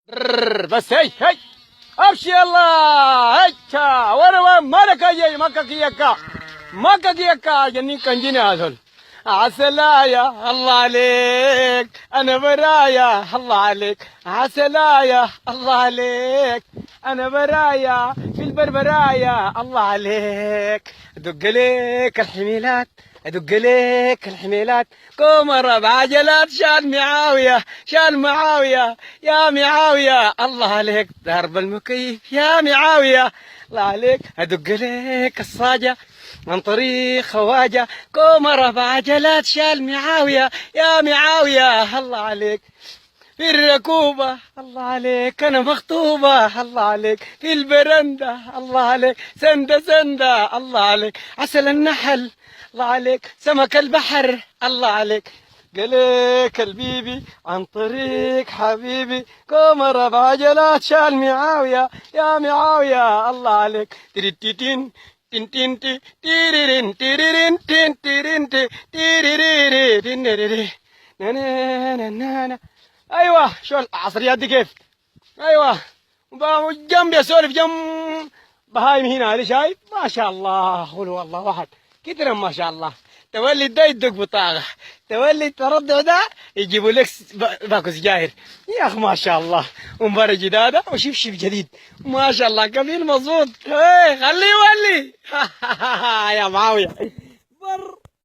بس هي ابشي الله هيك وانا مالك يا مكك يكا جنين كنجيني هذول عسلايا الله عليك انا برايا الله عليك عسلايا الله عليك انا برايا في البربرايا الله عليك ادق لك الحميلات ادق لك الحميلات كومر بعجلات شان معاويه شان معاويه يا معاويه الله عليك ضرب المكيف يا معاويه الله عليك ادق لك الصاجه عن طريق خواجه كومر بعجلات شال معاويه يا معاويه الله عليك في الركوبة الله عليك أنا مخطوبة الله عليك في البرندة الله عليك سندة سندة الله عليك عسل النحل الله عليك سمك البحر الله عليك قليك البيبي عن طريق حبيبي كومر بعجلات شال معاوية يا معاوية الله عليك تريتين تين تين تي تيرين تيرين تين تيرين تيرين تيرين نانا ايوه شو العصريات دي كيف ايوه جنبي اسولف جنب بهايم هنا هذه شايف ما شاء الله قول والله واحد كتر ما شاء الله تولي ده يدق بطاقه تولي تردع ده يجيبوا لك باكو سجاير يا اخ ما شاء الله ومباراه جداده وشبشب جديد ما شاء الله كفيل مظبوط خليه يولي يا معاويه بر